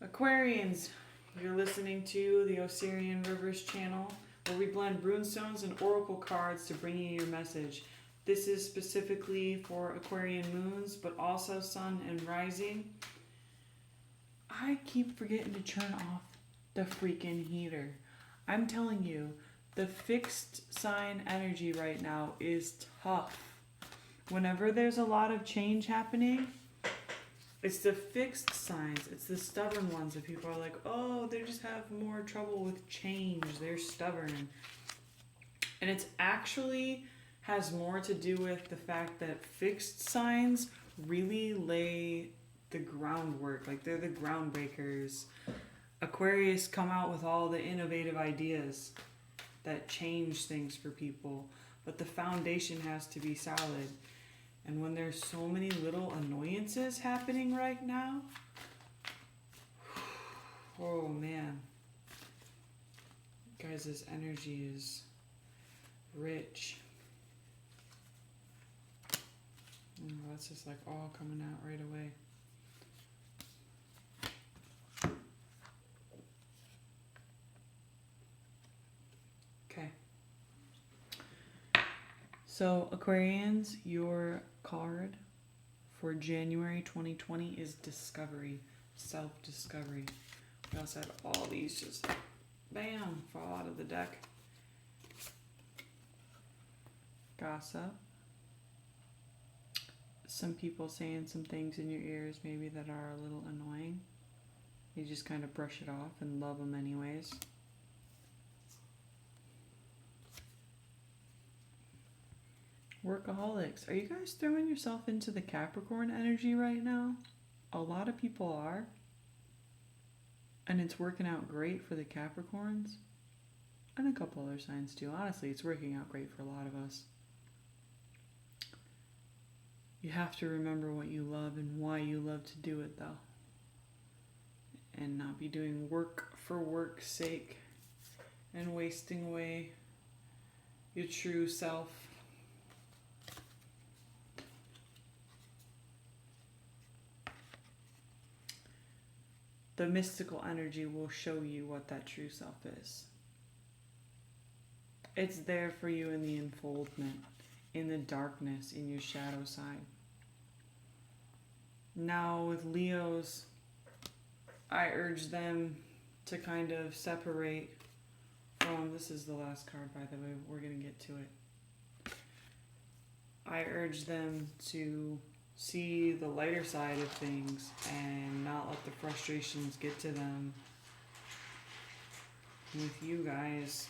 Aquarians, you're listening to the Osirian Rivers channel, where we blend runestones and oracle cards to bring you your message. This is specifically for Aquarian moons, but also sun and rising. I keep forgetting to turn off the freaking heater. I'm telling you, the fixed sign energy right now is tough. Whenever there's a lot of change happening, it's the fixed signs, it's the stubborn ones that people are like, oh, they just have more trouble with change, they're stubborn. And it's actually has more to do with the fact that fixed signs really lay the groundwork, like they're the groundbreakers. Aquarius come out with all the innovative ideas that change things for people, but the foundation has to be solid. And when there's so many little annoyances happening right now, oh man, guys, this energy is rich. That's just like all coming out right away. Okay. So Aquarians, your card for January 2020 is discovery, self-discovery. We also had all these just bam fall out of the deck. Gossip. Some people saying some things in your ears maybe that are a little annoying. You just kind of brush it off and love them anyways. Workaholics. Are you guys throwing yourself into the Capricorn energy right now? A lot of people are. And it's working out great for the Capricorns. And a couple other signs too. Honestly, it's working out great for a lot of us. You have to remember what you love and why you love to do it, though. And not be doing work for work's sake and wasting away your true self. The mystical energy will show you what that true self is. It's there for you in the unfoldment, in the darkness, in your shadow side. Now with Leos, I urge them to kind of separate from, this is the last card by the way, we're going to get to it. I urge them to see the lighter side of things and not let the frustrations get to them. With you guys,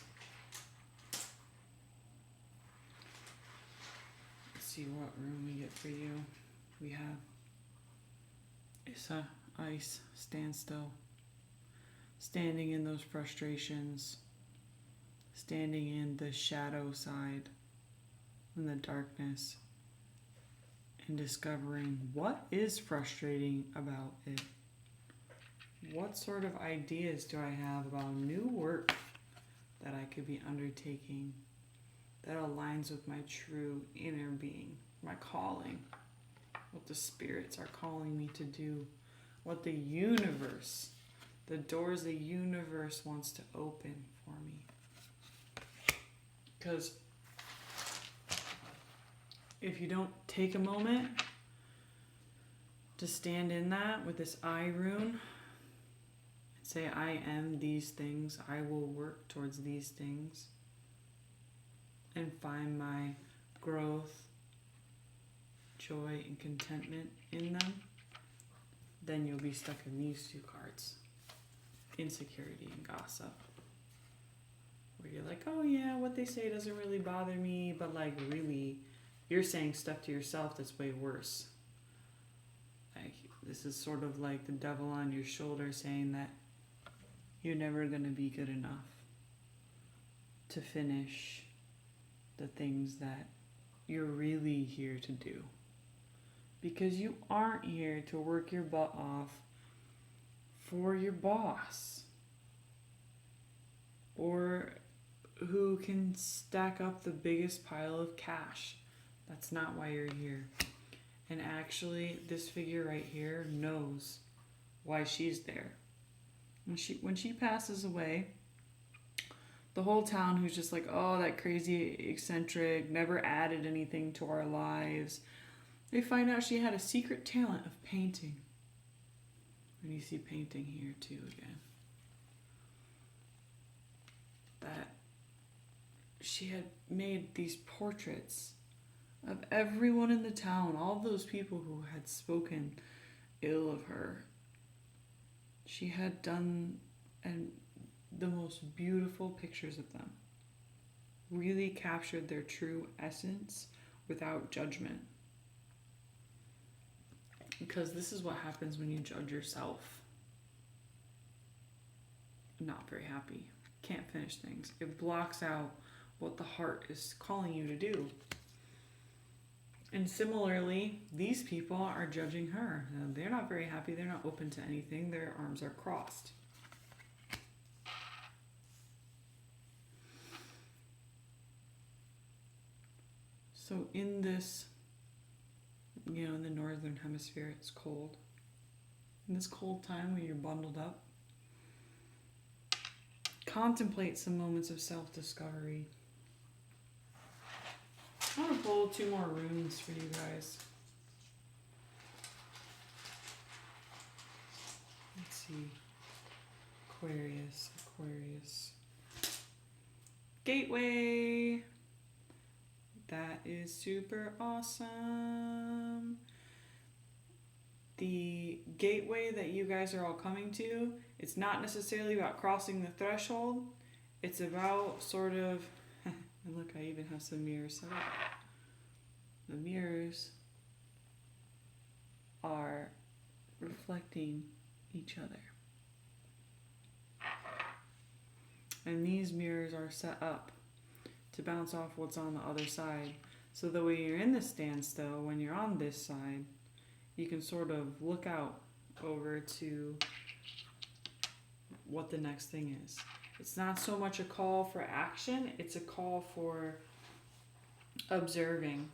let's see what room we get for you. We have Issa, ice, stand still. Standing in those frustrations, standing in the shadow side, in the darkness, and discovering what is frustrating about it. What sort of ideas do I have about new work that I could be undertaking that aligns with my true inner being, my calling, what the spirits are calling me to do, what the universe, the doors the universe wants to open for me. Because if you don't take a moment to stand in that with this I rune and say, I am these things, I will work towards these things, and find my growth, joy, and contentment in them, then you'll be stuck in these two cards, insecurity and gossip, where you're like, oh yeah, what they say doesn't really bother me, but like really, you're saying stuff to yourself that's way worse. Like, this is sort of like the devil on your shoulder saying that you're never going to be good enough to finish the things that you're really here to do. Because you aren't here to work your butt off for your boss, or who can stack up the biggest pile of cash. That's not why you're here. And actually, this figure right here knows why she's there. When she passes away, the whole town, who's just like, oh, that crazy eccentric, never added anything to our lives, they find out she had a secret talent of painting. And you see painting here too again. That she had made these portraits of everyone in the town, all those people who had spoken ill of her. She had done the most beautiful pictures of them. Really captured their true essence without judgment. Because this is what happens when you judge yourself. Not very happy. Can't finish things. It blocks out what the heart is calling you to do. And similarly, these people are judging her. They're not very happy. They're not open to anything. Their arms are crossed. So in this, in the northern hemisphere, it's cold. In this cold time when you're bundled up, contemplate some moments of self-discovery. I want to pull 2 more runes for you guys. Let's see. Aquarius. Gateway. That is super awesome. The gateway that you guys are all coming to, it's not necessarily about crossing the threshold. It's about sort of, and look, I even have some mirrors set up. The mirrors are reflecting each other. And these mirrors are set up to bounce off what's on the other side. So that when you're in the standstill, when you're on this side, you can sort of look out over to what the next thing is. It's not so much a call for action, it's a call for observing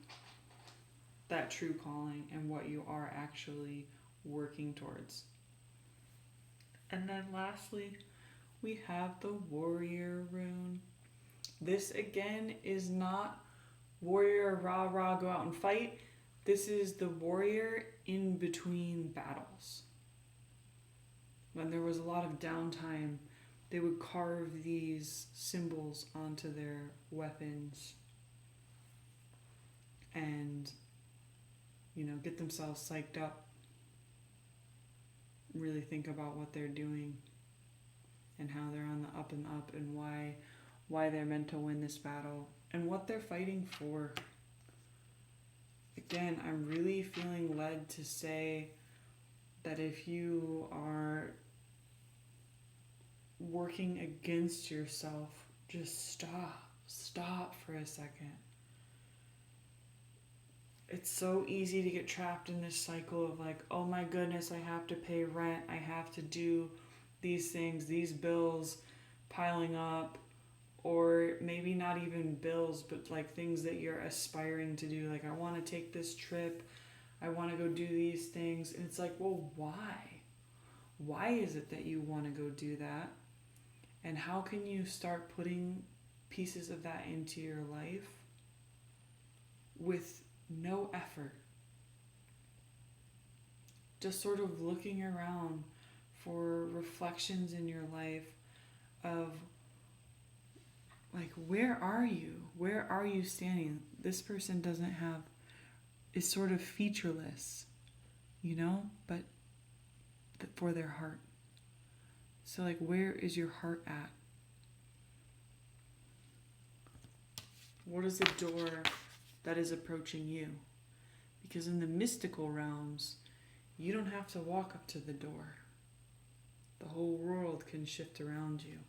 that true calling and what you are actually working towards. And then lastly, we have the warrior rune. This again is not warrior rah rah go out and fight. This is the warrior in between battles. When there was a lot of downtime, they would carve these symbols onto their weapons and, get themselves psyched up. Really think about what they're doing and how they're on the up and up and why they're meant to win this battle and what they're fighting for. Again, I'm really feeling led to say that if you are working against yourself, just stop for a second. It's so easy to get trapped in this cycle of like, oh my goodness, I have to pay rent, I have to do these things, these bills piling up, or maybe not even bills, but like things that you're aspiring to do. Like, I want to take this trip, I want to go do these things. And it's like, well, why? Why is it that you want to go do that? And how can you start putting pieces of that into your life with no effort? Just sort of looking around for reflections in your life of like, where are you? Where are you standing? This person is sort of featureless, but for their heart. So like, where is your heart at? What is the door that is approaching you? Because in the mystical realms, you don't have to walk up to the door. The whole world can shift around you.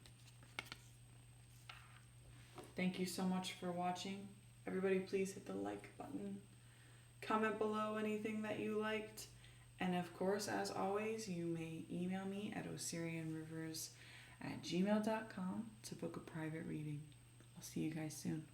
Thank you so much for watching. Everybody please hit the like button. Comment below anything that you liked. And of course, as always, you may email me at osirianrivers@gmail.com to book a private reading. I'll see you guys soon.